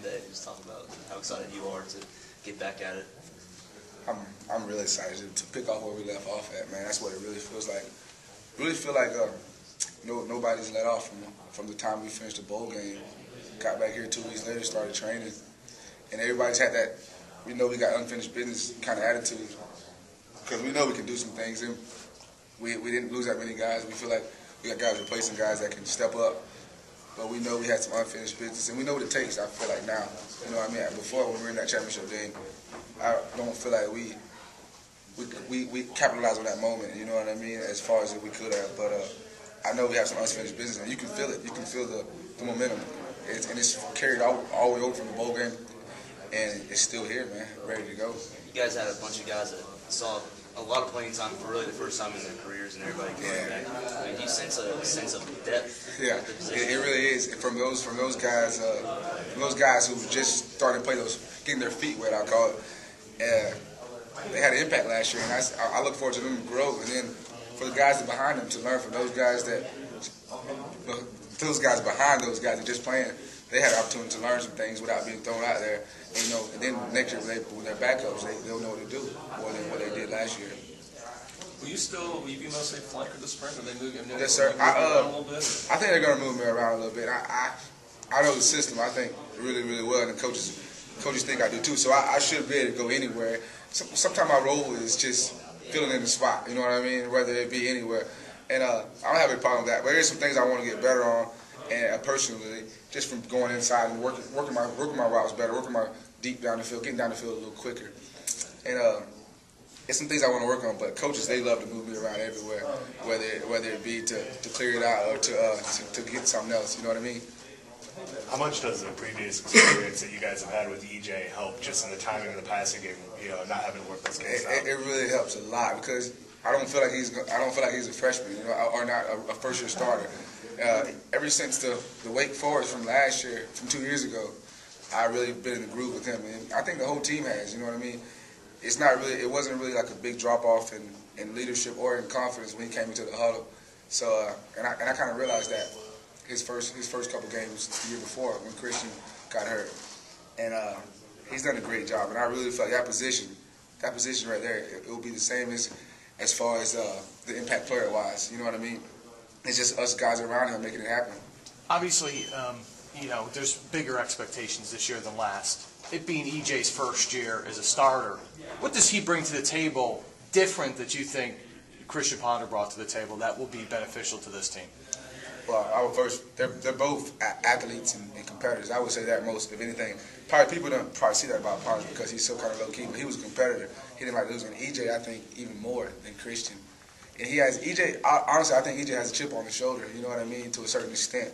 day. Just talk about how excited you are to get back at it. I'm really excited to pick off where we left off at, man. That's what it really feels like. Really feel like nobody's let off from the time we finished the bowl game. Got back here 2 weeks later, started training, and everybody's had that. We know we got unfinished business kind of attitude because we know we can do some things, and we didn't lose that many guys. We feel like we got guys replacing guys that can step up, but we know we had some unfinished business, and we know what it takes. I feel like now, you know what I mean. Before, when we were in that championship game, I don't feel like we capitalized on that moment, you know what I mean, as far as we could have. But I know we have some unfinished business, and you can feel it. You can feel the momentum, and it's carried all the way over from the bowl game, and it's still here, man, ready to go. You guys had a bunch of guys that saw a lot of playing time for really the first time in their careers, and everybody coming back. I mean, do you sense a sense of depth? Yeah, it really is. From those guys who just started to play getting their feet wet, I call it. They had an impact last year, and I look forward to them to grow. And then for the guys behind them to learn from those guys behind those guys that just playing, they had an opportunity to learn some things without being thrown out there. And, and then next year when they're backups, they'll know what to do more than what they did last year. Will you be mostly flanker this spring? Or they move him? Yes, sir. A little bit? I think they're going to move me around a little bit. I know the system. I think really, really well, and the coaches think I do too. So I should be able to go anywhere. Sometimes my role is just filling in the spot. You know what I mean? Whether it be anywhere, and I don't have a problem with that. But there's some things I want to get better on, and personally, just from going inside and working my routes better, working my deep down the field, getting down the field a little quicker, and it's some things I want to work on. But coaches, they love to move me around everywhere, whether it be to clear it out or to get something else. You know what I mean? How much does the previous experience that you guys have had with EJ help just in the timing of the passing game? Not having to work those games out. It really helps a lot because I don't feel like he's a freshman, or not a first-year starter. Ever since the Wake Forest from last year, from 2 years ago, I've really been in the groove with him, and I think the whole team has. You know what I mean? It wasn't really like a big drop-off in leadership or in confidence when he came into the huddle. So, and I kind of realized that his first couple games the year before when Christian got hurt, and he's done a great job. And I really felt that position right there, it will be the same as far as the impact player wise. You know what I mean? It's just us guys around him making it happen. Obviously, there's bigger expectations this year than last. It being EJ's first year as a starter, what does he bring to the table different that you think Christian Ponder brought to the table that will be beneficial to this team? Well, they're both athletes and competitors. I would say that most, if anything. Probably people don't see that about Ponder because he's so kind of low-key, but he was a competitor. He didn't like losing. EJ, I think, even more than Christian. And honestly, I think EJ has a chip on his shoulder, you know what I mean, to a certain extent.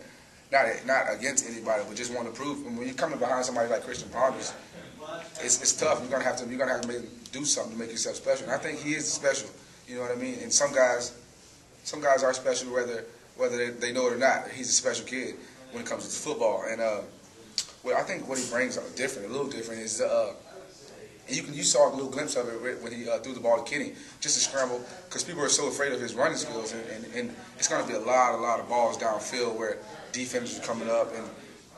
Not against anybody, but just want to prove. And when you're coming behind somebody like Christian Ponder, it's tough. You're gonna have to make him do something to make yourself special. And I think he is special, you know what I mean? And some guys are special whether they know it or not. He's a special kid when it comes to football. And I think what he brings a little different is you saw a little glimpse of it when he threw the ball to Kenny, just to scramble, because people are so afraid of his running skills, and it's going to be a lot of balls downfield where defenders are coming up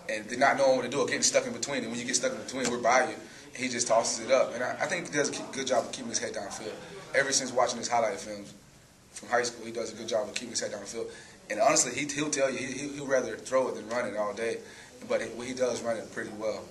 and they're not knowing what to do or getting stuck in between. And when you get stuck in between, we're by you. He just tosses it up, and I think he does a good job of keeping his head downfield. Ever since watching his highlight films from high school, he does a good job of keeping his head downfield. And honestly, he'll tell you he'll rather throw it than run it all day, but he does run it pretty well.